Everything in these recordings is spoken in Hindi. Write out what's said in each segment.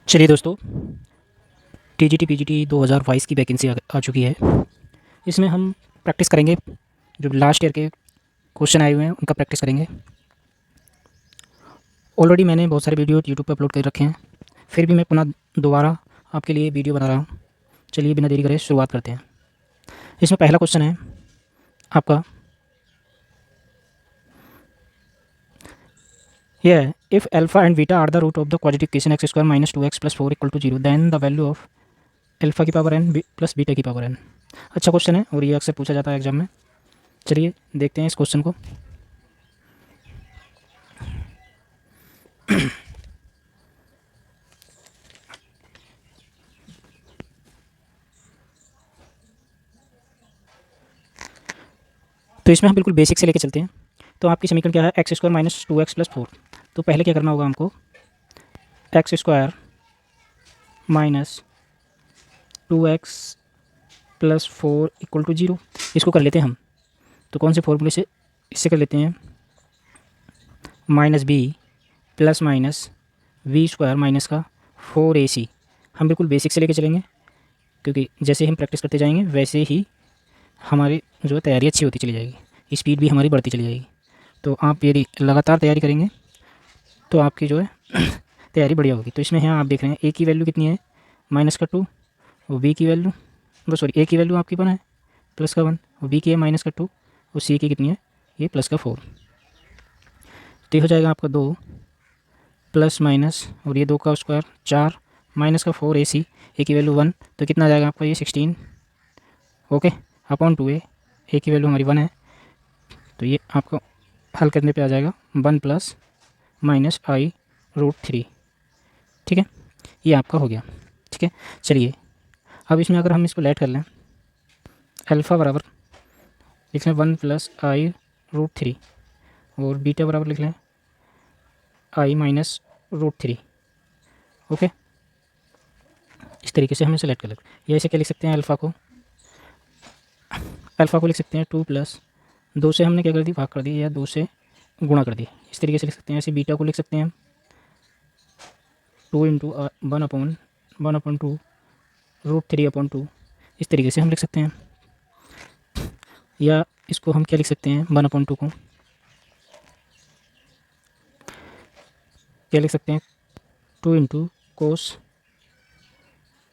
चलिए दोस्तों, टीजीटी पीजीटी 2022 की वैकेंसी आ चुकी है। इसमें हम प्रैक्टिस करेंगे, जो लास्ट ईयर के क्वेश्चन आए हुए हैं उनका प्रैक्टिस करेंगे। ऑलरेडी मैंने बहुत सारे वीडियो यूट्यूब पर अपलोड कर रखे हैं, फिर भी मैं पुनः दोबारा आपके लिए वीडियो बना रहा हूँ। चलिए बिना देरी करे शुरुआत करते हैं। इसमें पहला क्वेश्चन है आपका, यह है, if alpha and beta are the root of the quadratic equation x square minus 2x + 4 = 0, then the value of alpha की पावर n प्लस बीटा की पावर n। अच्छा क्वेश्चन है और ये अक्सर पूछा जाता है एग्जाम में। चलिए देखते हैं इस क्वेश्चन को। तो इसमें हम बिल्कुल बेसिक से लेके चलते हैं। तो आपकी समीकरण क्या है, एक्स स्क्वायर माइनस 2x + 4। तो पहले क्या करना होगा हमको, एक्स स्क्वायर माइनस 2x + 4 = 0, इसको कर लेते हैं हम। तो कौन से फॉर्मूले से, इससे कर लेते हैं, minus b plus minus b square minus का 4ac। हम बिल्कुल बेसिक से लेके चलेंगे, क्योंकि जैसे हम प्रैक्टिस करते जाएंगे वैसे ही हमारी जो है तैयारी अच्छी होती चली जाएगी, स्पीड भी हमारी बढ़ती चली जाएगी। तो आप यदि लगातार तैयारी करेंगे तो आपकी जो है तैयारी बढ़िया होगी। तो इसमें यहाँ आप देख रहे हैं ए की वैल्यू कितनी है, -2, और बी की वैल्यू, वो सॉरी ए की वैल्यू आपकी 1 है, +1, और बी की है -2, और सी की कितनी है, ये +4। तो ये हो जाएगा आपका 2 प्लस माइनस, और ये 2 का स्क्वायर 4, माइनस का 4ac, ए की वैल्यू 1, तो कितना आ जाएगा आपका ये 16, ओके, अपॉन 2a, ए की वैल्यू हमारी 1 है, तो ये आपको हल करने पे आ जाएगा 1 + -i√3। ठीक है, ये आपका हो गया। ठीक है, चलिए अब इसमें अगर हम इसको लेट कर लें, अल्फ़ा बराबर लिख लें 1 + i√3, और बीटा बराबर लिख लें i-√3। ओके, इस तरीके से हम इसे लेट कर लेते हैं। या इसे क्या लिख सकते हैं, अल्फ़ा को लिख सकते हैं 2 + 2 से हमने क्या कर दी, भाग कर दिया, या 2 से गुणा कर दिया, इस तरीके से लिख सकते हैं। ऐसे बीटा को लिख सकते हैं 2 × 1/2√3/2, इस तरीके से हम लिख सकते हैं। या इसको हम क्या लिख सकते हैं, 1/2 को क्या लिख सकते हैं, 2 × cos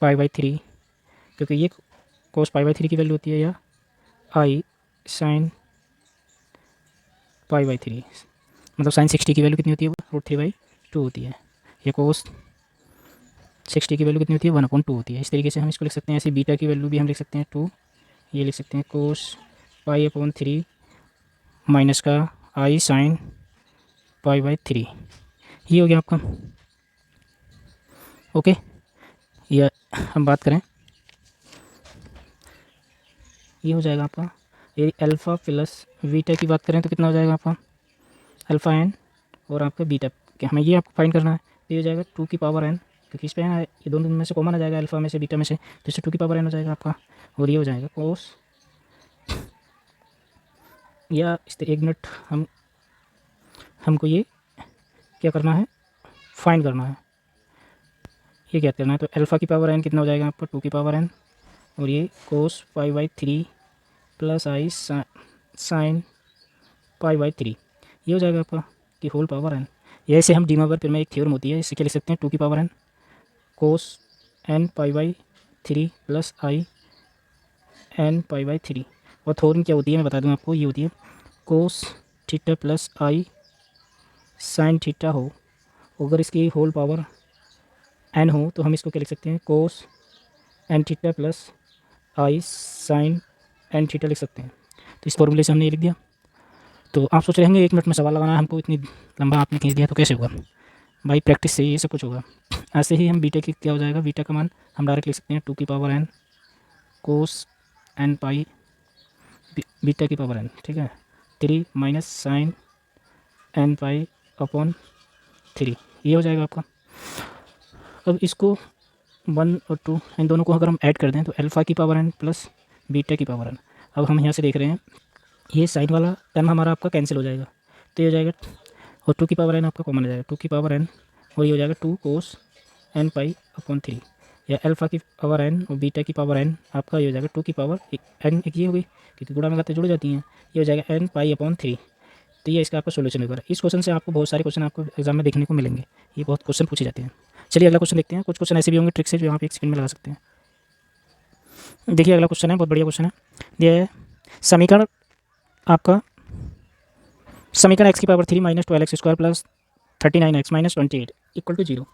π/3, क्योंकि ये cos π/3 की वैल्यू होती है, या i sin π/3, मतलब sin 60 की वैल्यू कितनी होती है, वो √3/2 होती है। या cos 60 की वैल्यू कितनी होती है, 1/2 होती है। इस तरीके से हम इसको लिख सकते हैं। ऐसे बीटा की वैल्यू भी हम लिख सकते हैं 2, ये लिख सकते हैं cos π/3 माइनस का i sin π/3, ये हो गया आपका। ओके, या हम बात करें, ये हो जाएगा आपका, ये अल्फ़ा प्लस बीटा की बात करें तो कितना हो जाएगा आपका, अल्फ़ा n और आपका बीटा, क्या हमें ये आपको फाइंड करना है। तो ये हो जाएगा 2 की पावर n, क्योंकि इस पे है, ये दोनों में से कॉमन आ जाएगा, अल्फ़ा में से बीटा में से, तो इससे 2 की पावर n हो जाएगा आपका। और ये हो जाएगा कोस, या इस तरह 1 मिनट, हमको ये क्या करना है, फाइंड करना है, ये क्या करना है। तो अल्फ़ा की पावर n कितना हो जाएगा आपका, 2 की पावर n, और ये कोस π/3 प्लस i साइन π/3, ये हो जाएगा आपका की होल पावर n। या इसे हम डीमोवर फिर में एक थ्योरम होती है, इससे क्या लिख सकते हैं, 2 की power n cos n π/3 plus i n π/3। और थ्योरम क्या होती है मैं बता दूं आपको, ये होती है कोस थीटा प्लस आई साइन थीटा हो, अगर इसकी होल पावर n हो तो हम इसको क्या लिख सकते हैं, कोस n थीटा प्लस आई साइन n थीटा लिख सकते हैं। तो इस फॉर्मूले से हमने ये लिख दिया। तो आप सोच रहे होंगे 1 मिनट में सवाल लगाना है हमको, इतनी लंबा आपने खींच दिया तो कैसे होगा भाई, प्रैक्टिस से ये सब कुछ होगा। ऐसे ही हम बीटा की क्या हो जाएगा, बीटा का मान हम डायरेक्ट लिख सकते हैं 2 की power n cos n pi beta की पावर n, ठीक है, 3 minus sine n pi upon 3, ये हो जाएगा आपका। अब इसको 1 और 2 इन दोनों को अगर हम ऐड कर दें तो अल्फ़ा की पावर n प्लस बीटा की पावर n। अब हम यहाँ से देख रहे हैं ये साइन वाला टर्म हमारा आपका कैंसिल हो जाएगा, तो ये हो जाएगा, और 2 की पावर n आपका कॉमन हो जाएगा, 2 की पावर n, और ये हो जाएगा 2 कोस एन पाई अपॉन 3, या अल्फ़ा की पावर एन और बीटा की पावर एन आपका ये हो जाएगा 2 की पावर एन, एक ये हो गई क्योंकि गुणा में घातें जुड़ जाती हैं, ये हो जाएगा एन पाई अपॉन 3। तो ये इसका आपका सोल्यूशन होगा। इस क्वेश्चन से आपको बहुत सारे क्वेश्चन आपको एग्जाम में देखने को मिलेंगे, ये बहुत क्वेश्चन पूछे जाते हैं। चलिए अगला क्वेश्चन देखते हैं। कुछ क्वेश्चन ऐसे भी होंगे ट्रिक से जो आप एक सेकंड में लगा सकते हैं। देखिए अगला क्वेश्चन है, बहुत बढ़िया क्वेश्चन है। ये समीकरण आपका समीकरण x की power 3 minus 12x square plus 39x minus 28 equal to 0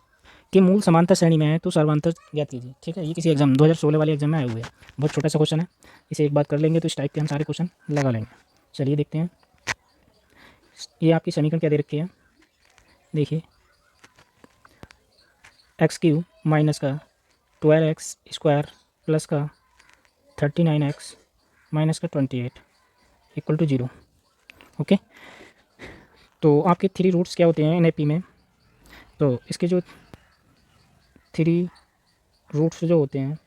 के मूल समांतर श्रेणी में है तो सर्वांतर ज्ञात कीजिए। ठीक है, ये किसी एग्जाम 2016 वाले एग्जाम में आए हुए हैं। बहुत छोटा सा क्वेश्चन है, इसे एक बार कर लेंगे तो इस टाइप के हम सारे क्वेश्चन लगा लेंगे। चलिए देखते हैं। ये आपकी समीकरण क्या दे रखी है, देखिए x³ माइनस का 12x स्क्वायर प्लस का 39x माइनस का 28 इक्वल टू 0। ओके, तो आपके 3 रूट्स क्या होते हैं एन में, तो इसके जो 3 रूट्स जो होते हैं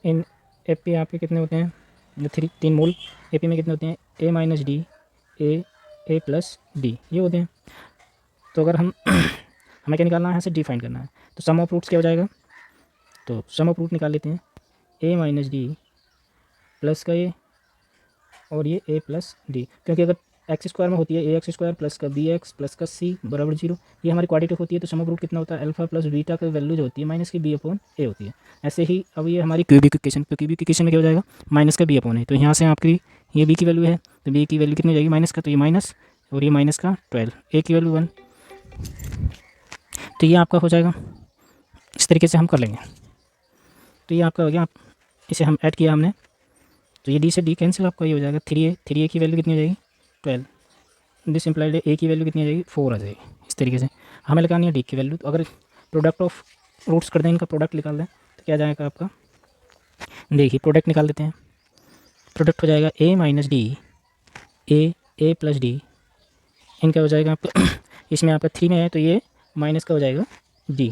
इन AP आपके कितने होते हैं, जो 3 मूल AP में कितने होते हैं, a minus D, a plus D, ये होते हैं। तो अगर हम हमें क्या निकालना है, यहाँ से डी फाइंड करना है, तो सम ऑफ रूट्स क्या हो जाएगा, तो सम ऑफ रूट निकाल लेते हैं, a माइनस डी प्लस का a और ये a प्लस डी, क्योंकि अगर एक्स स्क्वायर में होती है ax स्क्वायर प्लस का bx प्लस का c बराबर 0, ये हमारी क्वाड्रेटिक होती है। तो सम ऑफ रूट कितना होता है, अल्फा प्लस बीटा का वैल्यू जो होती है माइनस की b अपॉन a होती है। ऐसे ही अब ये हमारी क्यूबिक इक्वेशन, तो क्यूबिक इक्वेशन में क्या हो जाएगा, माइनस का b अपॉन a, तो यहाँ से आपकी ये b की वैल्यू है, तो b की वैल्यू कितनी हो जाएगी माइनस का, तो ये माइनस और ये माइनस का 12, a की वैल्यू 1, तो ये आपका हो जाएगा। इस तरीके से हम कर लेंगे। तो ये आपका हो गया, इसे हम ऐड किया हमने, तो ये d से d कैंसिल, आपका ये हो जाएगा 3a की वैल्यू कितनी हो जाएगी 12, दिस इम्प्लाइड a की वैल्यू कितनी आ जाएगी 4 आ जाएगी। इस तरीके से हमें लगानी है d की वैल्यू। तो अगर प्रोडक्ट ऑफ रूट्स कर दें, इनका प्रोडक्ट निकाल दें, तो क्या जाएगा आपका, देखिए प्रोडक्ट निकाल देते हैं। प्रोडक्ट हो जाएगा a minus D, a plus D, इनका हो जाएगा आपका इसमें आपका 3 में है तो ये माइनस का हो जाएगा d,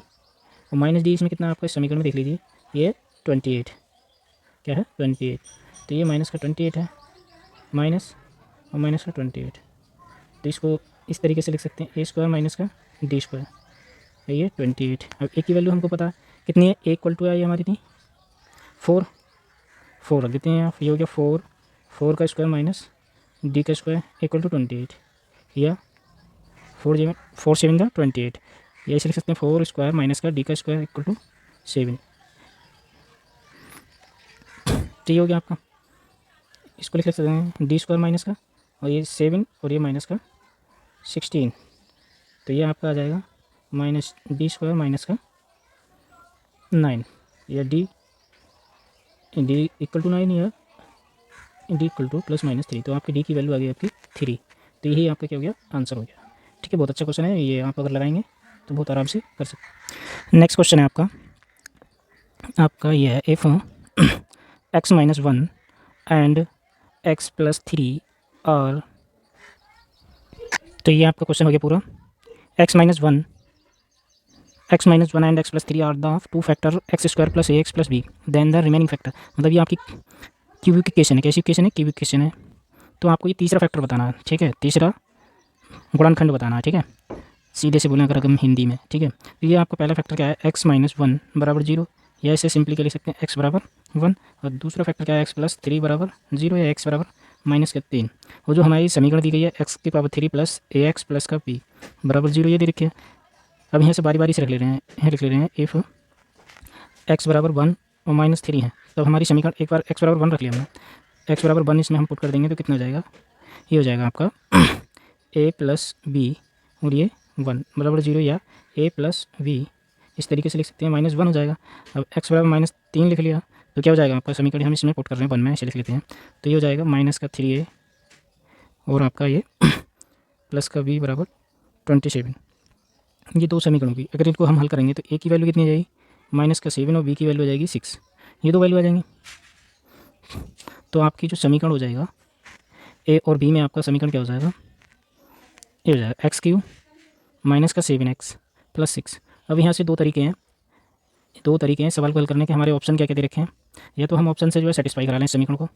और माइनस डी इसमें कितना आपका इस समीकरण में देख लीजिए, ये 28, क्या है 28, तो ये माइनस का 28 है, माइनस और माइनस का 28, तो इसको इस तरीके से लिख सकते हैं, a स्क्वायर माइनस का डी स्क्वायर, ये 28। अब a की वैल्यू हमको पता है कितनी है, a इक्वल टू आई हमारी थी 4 रख देते हैं यहाँ, ये हो गया 4 का स्क्वायर माइनस डी का स्क्वायर इक्वल टू 28, या 4 7 का 28, या इसे लिख सकते हैं 4 स्क्वायर माइनस का डी का स्क्वायर इक्वल टू 7, तो ये हो गया आपका। इसको लिख सकते हैं डी स्क्वायर माइनस का, और ये 7 और ये माइनस का 16, तो ये आपका आ जाएगा माइनस डी स्क्वायर माइनस का 9, या डी इक्वल टू 9, या D equal two plus minus 3, तो आपकी डी की वैल्यू आ गई आपकी 3, तो यही आपका क्या हो गया, आंसर हो गया। ठीक है, बहुत अच्छा क्वेश्चन है ये, आप अगर लगाएंगे तो बहुत आराम से कर सकते। नेक्स्ट क्वेश्चन है आपका ये है, if x minus 1 and x plus 3 और, तो ये आपका क्वेश्चन हो गया पूरा। x minus 1 and x plus 3 are the 2 factor x square plus ax plus b, then the remaining factor, मतलब ये आपकी क्यूबिक इक्वेशन है। कैसी इक्वेशन है, क्यूबिक इक्वेशन है। तो आपको ये तीसरा फैक्टर बताना है, ठीक है, तीसरा गुणनखंड बताना है, ठीक है, सीधे से बोलें अगर हम हिंदी में, ठीक है। तो ये आपका पहला फैक्टर क्या है, x माइनस 1 बराबर 0, या इसे सिंपली क्या लिख सकते हैं, x बराबर 1, और दूसरा फैक्टर क्या है, x प्लस 3 बराबर 0, या x बराबर माइनस का 3, और जो हमारी समीकरण दी गई है x की पावर 3 प्लस ax प्लस का b बराबर 0, ये दे रखी है। अब यहाँ से बारी बारी से रख ले रहे हैं, इफ़ x बराबर 1 और माइनस 3 है, तब हमारी समीकरण, एक बार x बराबर 1 रख लिया हमने, x बराबर 1 इसमें हम पुट कर देंगे तो कितना हो जाएगा, ये हो जाएगा आपका a प्लस बी और ये 1 बराबर 0, या a प्लस बी, इस तरीके से लिख सकते हैं, माइनस 1 हो जाएगा। अब x बराबर माइनस 3 लिख लिया तो क्या हो जाएगा आपका, समीकरण हम इसमें पुट कर रहे हैं 1 में, इसे लिख लेते हैं, तो ये हो जाएगा माइनस का 3a और आपका ये प्लस का b बराबर 27। ये दो समीकरणों की अगर इनको हम हल करेंगे तो a की वैल्यू कितनी आ जाएगी, माइनस का 7, और b की वैल्यू आ जाएगी 6, ये दो वैल्यू आ जाएंगी। तो आपकी जो समीकरण हो जाएगा a और b में, आपका समीकरण क्या हो जाएगा, ये हो जाएगा x³ माइनस का 7x प्लस 6। अब यहाँ से दो तरीके हैं सवाल को हल करने के। हमारे ऑप्शन क्या क्या दे रखे हैं, या तो हम ऑप्शन से जो है सेटिस्फाई करा लें समीकरण को,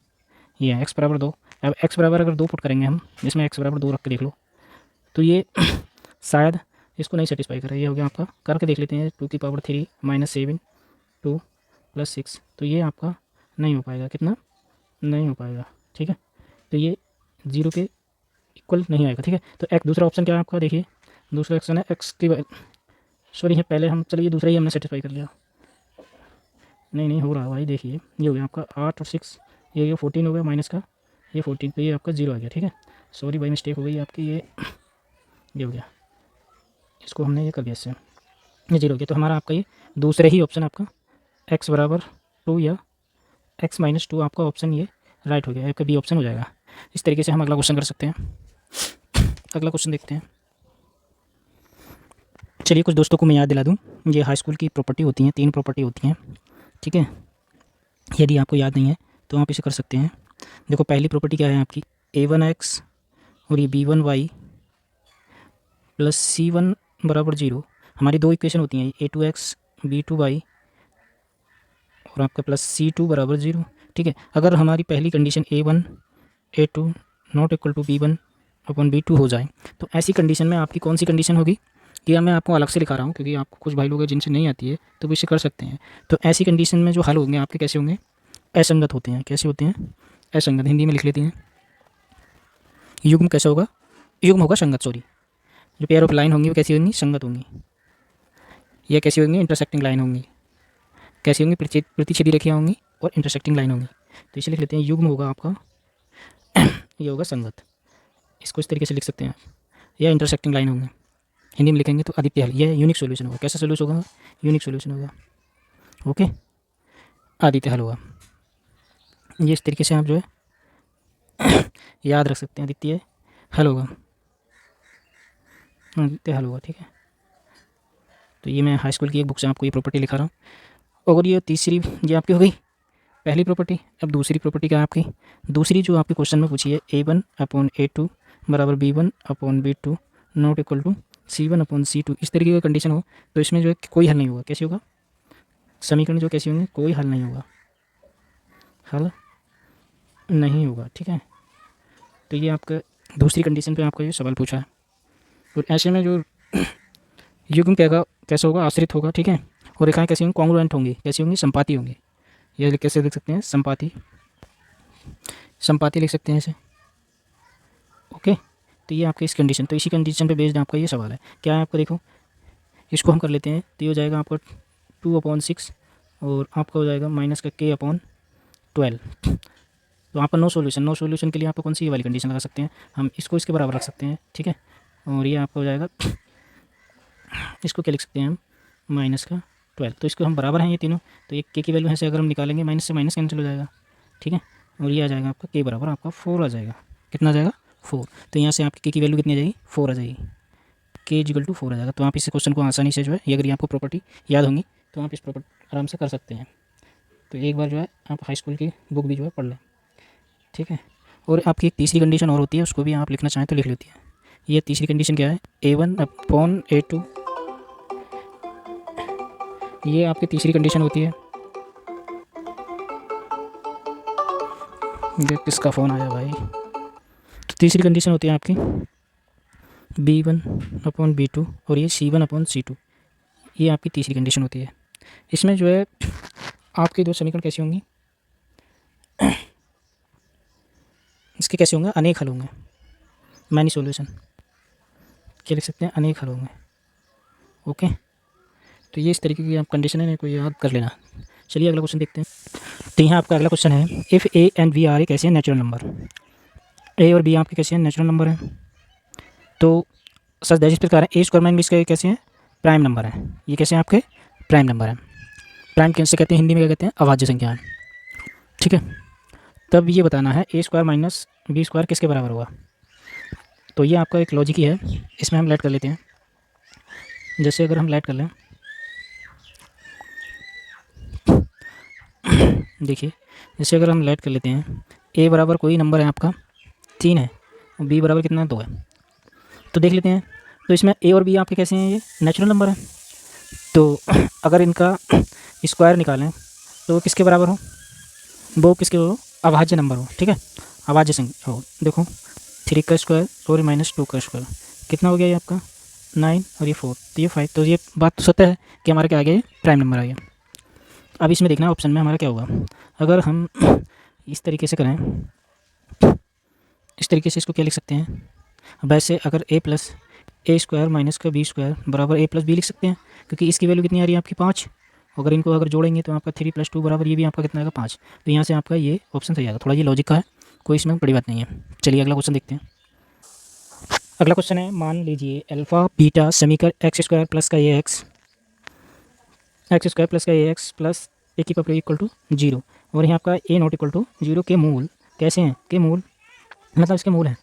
ये है x बराबर 2। अब x बराबर अगर 2 पुट करेंगे हम, जिसमें x बराबर 2 रख के देख लो, तो ये शायद इसको नहीं सेटिस्फाई कर रहा है। ये हो गया आपका, करके देख लेते हैं 2⁻³ -7 2 + 6, तो ये आपका नहीं हो पाएगा। कितना नहीं हो पाएगा, ठीक है। तो ये 0 के इक्वल नहीं आएगा, ठीक है। तो एक दूसरा ऑप्शन क्या है आपका, देखिए दूसरा ऑप्शन है एक्स की सॉरी है पहले हम, चलिए दूसरा ही हमने सेटिस्फाई कर लिया। नहीं हो रहा भाई, देखिए ये हो गया आपका 8 और 6, ये 14 हो गया माइनस का, ये 14, तो ये आपका 0 आ गया, ठीक है। सॉरी भाई मिस्टेक हो गई आपकी, ये हो गया, इसको हमने ये कर दिया, इससे ये 0 हो गया। तो हमारा आपका ये दूसरा ही ऑप्शन आपका x = 2 या x - 2 आपका ऑप्शन ये राइट हो गया, आपका बी ऑप्शन हो जाएगा। इस तरीके से हम अगला क्वेश्चन कर सकते हैं। अगला क्वेश्चन देखते हैं। चलिए कुछ दोस्तों को मैं याद दिला दूँ, ये हाई स्कूल की प्रॉपर्टी होती हैं, 3 प्रॉपर्टी होती हैं, ठीक है। यदि आपको याद नहीं है तो आप इसे कर सकते हैं। देखो पहली प्रॉपर्टी क्या है आपकी, a1x और ये b1y + c1 = 0। हमारी 2 इक्वेशन होती हैं, a2x b2y और आपका प्लस c2 = 0, ठीक है। अगर हमारी पहली कंडीशन a1 a2 ≠ b1/b2 हो जाए, तो ऐसी कंडीशन में आपकी कौन सी कंडीशन होगी, ये मैं आपको अलग से लिखा रहा हूँ क्योंकि आपको कुछ भाई लोग हैं जिनसे नहीं आती है तो वो इसे कर सकते हैं। तो ऐसी कंडीशन में जो हल होंगे आपके कैसे होंगे, असंगत होते हैं। कैसे होते हैं, असंगत। हिंदी में लिख लेते हैं, युग्म कैसा होगा, युग्म होगा संगत, सॉरी। जो पेयर ऑफ लाइन होंगी वो कैसी होंगी, संगत होंगी। यह कैसी होंगी, इंटरसेक्टिंग लाइन होंगी। कैसी होंगी, प्रतिच्छेदी रेखाएं होंगी और इंटरसेक्टिंग लाइन होंगी। तो इसे लिख लेते हैं, युग्म होगा आपका ये होगा संगत, इसको इस तरीके से लिख सकते हैं। या इंटरसेक्टिंग लाइन होंगे, हिंदी में लिखेंगे तो आदित्य हल। यह यूनिक सॉल्यूशन होगा। कैसा सॉल्यूशन होगा, यूनिक सॉल्यूशन होगा, ओके, आदित्य हल होगा। ये इस तरीके से आप जो है याद रख सकते हैं, आदित्य हल होगा, आदित्य हल होगा, ठीक है। तो ये मैं हाई स्कूल की एक बुक से आपको ये प्रॉपर्टी लिखा रहा हूँ। और ये तीसरी ये आपकी हो गई पहली प्रॉपर्टी। अब दूसरी प्रॉपर्टी क्या है आपकी, दूसरी जो आपके क्वेश्चन में पूछी है, a1/a2 = b1/b2 ≠ c1/c2, इस तरीके का कंडीशन हो तो इसमें जो है कोई हल नहीं होगा। कैसे होगा, समीकरण जो कैसे होंगे, कोई हल नहीं होगा, हल नहीं होगा, ठीक है। तो ये आपका दूसरी कंडीशन पे आपका ये सवाल पूछा है। और ऐसे में जो युग्म कैसा होगा, आश्रित होगा, ठीक है। और रेखाएं कैसी होंगी, कॉन्ग्रुएंट होंगी। कैसी होंगी, संपाती होंगी। ये कैसे लिख सकते हैं, संपाती, संपाती लिख सकते हैं इसे, ओके। तो ये आपके इस कंडीशन, तो इसी कंडीशन पे बेस्ड आपका ये सवाल है। क्या है आपका, देखो इसको हम कर लेते हैं। तो ये हो जाएगा आपका 2/6 और आपका हो जाएगा माइनस का k/12। तो आपका नो सॉल्यूशन के लिए आपको कौन सी ये वाली कंडीशन लगा सकते हैं, हम इसको इसके बराबर रख सकते हैं, ठीक है। और ये आपका हो जाएगा, इसको क्या लिख सकते हैं हम, -12। तो इसको हम बराबर हैं ये तीनों, तो ये k की वैल्यू है से अगर हम निकालेंगे माइनस से माइनस कैंसिल हो जाएगा, ठीक है। और ये आ जाएगा आपका k बराबर आपका 4 आ जाएगा। कितना आ जाएगा, 4। तो यहाँ से आपकी k की वैल्यू कितनी आ जाएगी, 4 आ जाएगी। k = 4 आ जाएगा। तो आप इस क्वेश्चन को आसानी से जो है, ये अगर आपको प्रॉपर्टी याद होंगी तो आप इस प्रॉपर्टी आराम से कर सकते हैं। तो एक बार जो है आप हाई स्कूल की बुक भी जो है पढ़ लें, ठीक है। और आपकी एक तीसरी कंडीशन और होती है, उसको भी आप लिखना चाहें तो लिख लेती है। ये तीसरी कंडीशन क्या है, a1/a2, ये आपकी तीसरी कंडीशन होती है। ये किसका फ़ोन आया भाई। तो तीसरी कंडीशन होती है आपकी b1/b2 और ये c1/c2, ये आपकी तीसरी कंडीशन होती है। इसमें जो है आपके दो समीकरण कैसे होंगी, इसके कैसे होंगे, अनेक हल होंगे, मैनी सॉल्यूशन। क्या लिख सकते हैं, अनेक हल होंगे, ओके। तो ये इस तरीके की आप कंडीशन है, इनको याद कर लेना। चलिए अगला क्वेश्चन देखते हैं। तो यहाँ आपका अगला क्वेश्चन है, if a and b are कैसे हैं, नेचुरल नंबर। a और b आपके कैसे हैं, नेचुरल नंबर हैं। तो सच दैट इस प्रकार है, a² - b² कैसे हैं, प्राइम नंबर हैं। ये कैसे हैं आपके, प्राइम नंबर हैं। प्राइम कैसे कहते हैं, हिंदी में क्या कहते हैं, अभाज्य संख्या, ठीक है। तब ये बताना है a² - b² किसके बराबर होगा। तो ये आपका एक लॉजिक ही है, इसमें हम लेट कर लेते हैं। जैसे अगर हम लेट कर लें, देखिए जैसे अगर हम लेट कर लेते हैं, a बराबर कोई नंबर है आपका 3 है और b बराबर कितना है, 2 है। तो देख लेते हैं, तो इसमें a और b आपके कैसे हैं, ये नेचुरल नंबर है। तो अगर इनका स्क्वायर निकालें तो वो किसके बराबर हो, वो किसके हो, अभाज्य नंबर हो, ठीक है, अभाज्य संख्या हो। देखो 3 का स्क्वायर और -2 का स्क्वायर कितना हो गया ये आपका 9 और ये 4, तो ये 5। तो ये बात तो सत्य है कि हमारे क्या आ गया, प्राइम नंबर आ गया। अब इसमें देखना ऑप्शन में हमारा क्या होगा। अगर हम इस तरीके से करें, इस तरीके से इसको क्या लिख सकते हैं, वैसे अगर a plus A square minus का बी स्क्वायर बराबर a प्लस बी लिख सकते हैं, क्योंकि इसकी वैल्यू कितनी आ रही है आपकी 5। अगर इनको अगर जोड़ेंगे तो आपका 3 + 2 बराबर ये भी आपका कितना आएगा 5। तो यहाँ से आपका ये ऑप्शन सही आएगा। थोड़ा ये लॉजिक का है, कोई इसमें बड़ी बात नहीं है। चलिए अगला क्वेश्चन देखते हैं। अगला क्वेश्चन है, मान लीजिए अल्फ़ा बीटा समीकरण एक्स स्क्वायर प्लस का ए एक्स प्लस का ए एक्स प्लस ए की पावर इक्वल टू 0, और यहाँ आपका ए नॉट इक्वल टू 0 के मूल कैसे हैं, के मूल मतलब इसके मूल हैं।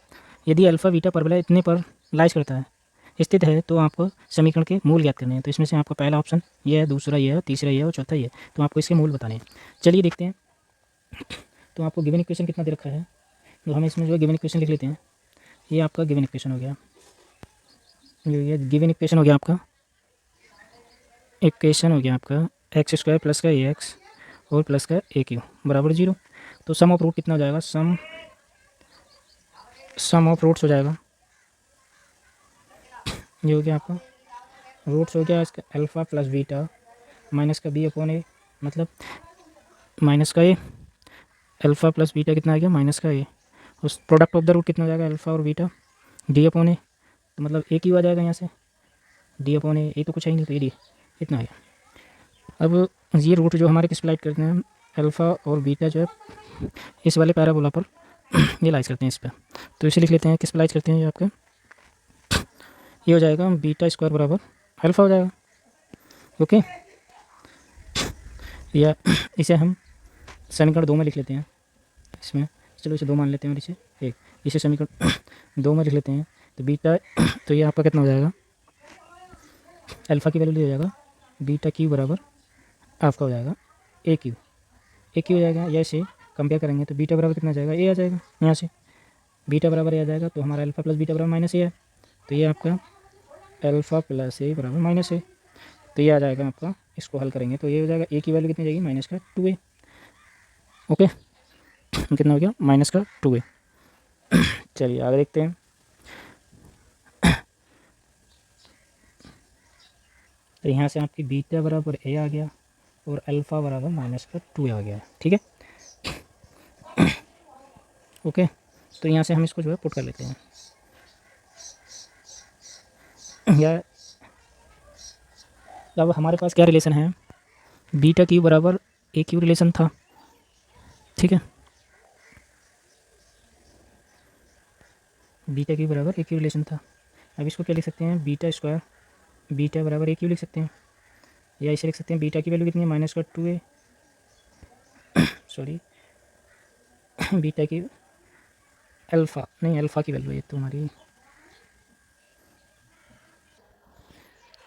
यदि अल्फ़ा बीटा परवलय इतने पर लाइज करता है, स्थित है, तो आपको समीकरण के मूल ज्ञात करने हैं। तो इसमें से आपका पहला ऑप्शन ये है, दूसरा ये है, तीसरा ये है और चौथा ये है। तो आपको इसके मूल बताने हैं। चलिए देखते हैं। तो आपको गिवन इक्वेशन कितना दे रखा है, तो हम इसमें जो है गिवन इक्वेशन लिख लेते हैं। ये आपका गिवन इक्वेशन हो गया, ये गिवन इक्वेशन हो गया आपका, इक्वेशन हो गया आपका एक्स स्क्वायर प्लस का ए एक्स और प्लस का ए क्यू बराबर 0। तो सम ऑफ रूट कितना हो जाएगा, सम ऑफ रूट्स हो जाएगा, ये हो गया आपका रूट्स हो गया इसका अल्फ़ा प्लस बीटा माइनस का बी अपॉन ए, मतलब माइनस का ए, अल्फ़ा प्लस बीटा कितना आ गया माइनस का ए, उस प्रोडक्ट ऑफ द रूट कितना हो जाएगा अल्फ़ा और बीटा डी अपॉन ए, तो मतलब ए क्यू आ जाएगा यहाँ से, डी अपॉन ए तो कुछ है ही नहीं, तो ये डी इतना है। अब ये रूट जो हमारे किस लाइट करते हैं, अल्फ़ा और बीटा जो है इस वाले पैराबोला पर ये लाइज करते हैं इस पर, तो इसे लिख लेते हैं किस पर लाइज करते हैं, ये आपका ये हो जाएगा बीटा स्क्वायर बराबर अल्फ़ा हो जाएगा। ओके, या इसे हम समीकरण 2 में लिख लेते हैं। इसमें चलो इसे 2 मान लेते हैं और इसे 1, इसे समीकरण 2 में लिख लेते हैं। तो बीटा तो ये आपका कितना हो जाएगा, अल्फ़ा की वैल्यू ले जाएगा बीटा क्यू बराबर आपका हो जाएगा ए क्यू हो जाएगा, या इसे कंपेयर करेंगे तो बीटा बराबर कितना आ जाएगा, ए आ जाएगा। यहाँ से बीटा बराबर ए आ जाएगा, तो हमारा अल्फ़ा प्लस बीटा बराबर माइनस ए है, तो ये आपका अल्फ़ा प्लस ए बराबर माइनस ए, तो ये आ जाएगा आपका। इसको हल करेंगे तो ये हो जाएगा ए की वैल्यू कितनी जाएगी माइनस का 2a। ओके, कितना हो गया माइनस का 2a। चलिए आगे देखते हैं। तो यहाँ से आपकी बीटा बराबर ए आ गया और अल्फ़ा बराबर माइनस का 2a आ गया, ठीक है। ओके, तो यहाँ से हम इसको जो है पुट कर लेते हैं, या अब हमारे पास क्या रिलेशन है, बीटा क्यू बराबर ए क्यू रिलेशन था, ठीक है। बीटा क्यू बराबर ए क्यू रिलेशन था। अब इसको क्या लिख सकते हैं, बीटा स्क्वायर बीटा बराबर ए क्यू लिख सकते हैं, या इसे लिख सकते हैं बीटा की वैल्यू कितनी है माइनस का 2a, सॉरी बीटा की अल्फ़ा नहीं, अल्फ़ा की वैल्यू है तो हमारी,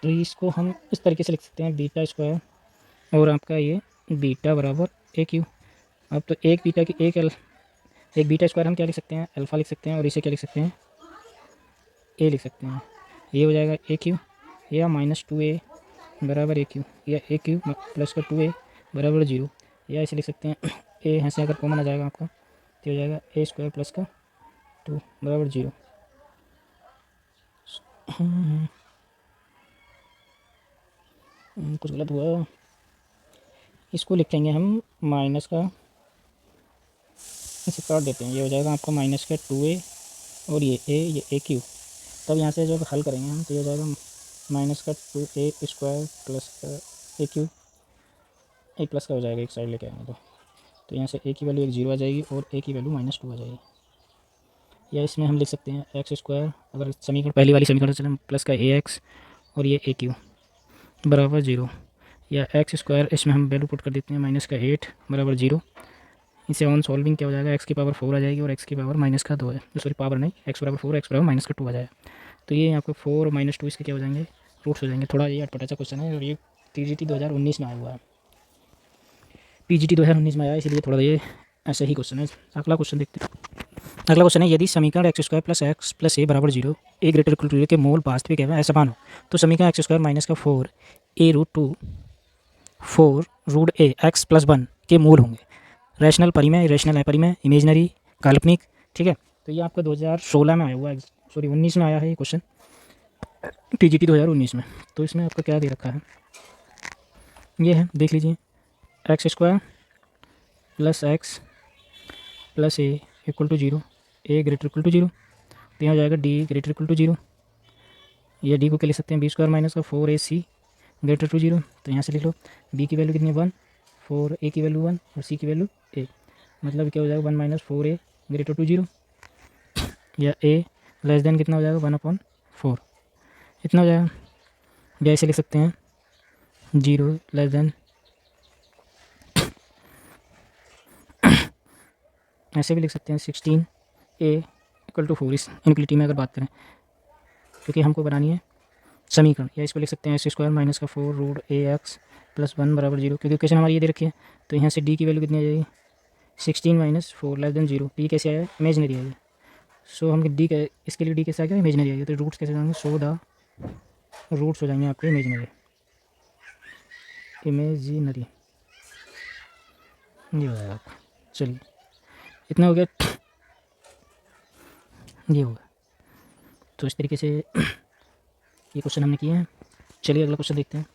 तो इसको हम इस तरीके से लिख सकते हैं बीटा स्क्वायर और आपका ये बीटा बराबर ए क्यू। अब तो एक बीटा की एक बीटा स्क्वायर हम क्या लिख सकते हैं, अल्फ़ा लिख सकते हैं, और इसे क्या लिख सकते हैं ए लिख सकते हैं। ये हो जाएगा ए क्यू, या माइनस 2a बराबर ए क्यू, या ए क्यू प्लस का 2a बराबर 0, या इसे लिख सकते हैं ए यहाँ से अगर कॉमन आ जाएगा आपका तो हो जाएगा ए स्क्वायर प्लस का 2 बराबर 0। कुछ गलत हुआ, इसको लिखेंगे हम माइनस का, इसे काट देते हैं, ये हो जाएगा आपका माइनस का 2a और ये ए क्यू। तब यहाँ से जब हल करेंगे हम तो ये हो जाएगा माइनस का 2a स्क्वायर प्लस का ए क्यू, एक प्लस का हो जाएगा एक साइड लेके आएंगे तो यहाँ से ए की वैल्यू 0 आ जाएगी और ए की वैल्यू -2 आ जाएगी। या इसमें हम लिख सकते हैं एक्स स्क्वायर, अगर समीकरण पहली वाली समीकरण से प्लस का ए एक्स और ये ए क्यू बराबर 0, या एक्स स्क्वायर इसमें हम वैल्यू पुट कर देते हैं माइनस का 8 बराबर 0। इसे ऑन सॉल्विंग क्या हो जाएगा, एक्स की पावर 4 आ जाएगी और एक्स की पावर माइनस का 2 है, सॉरी पावर नहीं, एक्स बराबर 4 एक्स बराबर माइनस का 2 आ जाएगा। तो ये आपको 4 और -2 इसके क्या हो जाएंगे, रूट्स हो जाएंगे। थोड़ा ये अटपटा सा क्वेश्चन है और ये TGT 2019 में आया हुआ है, PGT 2019 में आया, इसलिए थोड़ा ये ऐसा ही क्वेश्चन है। अगला क्वेश्चन देखते हैं। अगला क्वेश्चन है, यदि समीकरण x square plus x plus a बराबर 0 ए ग्रेटर इक्वल टू 0 के मूल वास्तविक है ऐसा मानो, तो समीकरण एक्स स्क्वायर माइनस का 4 ए रूट 2 4 रूट ए एक्स प्लस 1 के मूल होंगे। रैशनल परिमेय, इरेशनल अपरिमेय, इमेजनरी, काल्पनिक, ठीक है। तो ये आपका 2016 में आया हुआ है, सॉरी 19 में आया है ये क्वेश्चन। TGT 2019 में। तो इसमें आपका क्या दे रखा है, ये है, देख लीजिए, x² + x + a = 0, a > 0, तो यहाँ हो जाएगा d > 0, या d को क्या लिख सकते हैं, b² - 4ac > 0, तो यहाँ से लिख लो b की वैल्यू कितनी है 1, 4a की वैल्यू 1 और c की वैल्यू a, मतलब क्या हो जाएगा 1 - 4a > 0, या a लेस देन कितना हो जाएगा 1/4, इतना हो जाएगा। या ऐसे लिख सकते हैं 0 लेस देन, ऐसे भी लिख सकते हैं 16a = 4, इस इनक्लिटी में अगर बात करें, क्योंकि हमको बनानी है समीकरण। या इसको लिख सकते हैं x² - 4√ax + 1 = 0, क्योंकि क्वेश्चन हमारी ये दे रखी है। तो यहाँ से d की वैल्यू कितनी आ जाएगी, 16 - 4 < 0, d कैसे आया, इमेजनरी आएगी। सो हम d का, इसके लिए d कैसे आ गया, इमेजनरी आएगी, तो रूट्स कैसे जाएंगे, सो द रूट्स हो जाएंगे आपके इमेजनरी, ये हो जाएगा आपका। चलिए इतना हो गया, ये होगा। तो इस तरीके से ये क्वेश्चन हमने किए हैं। चलिए अगला क्वेश्चन देखते हैं।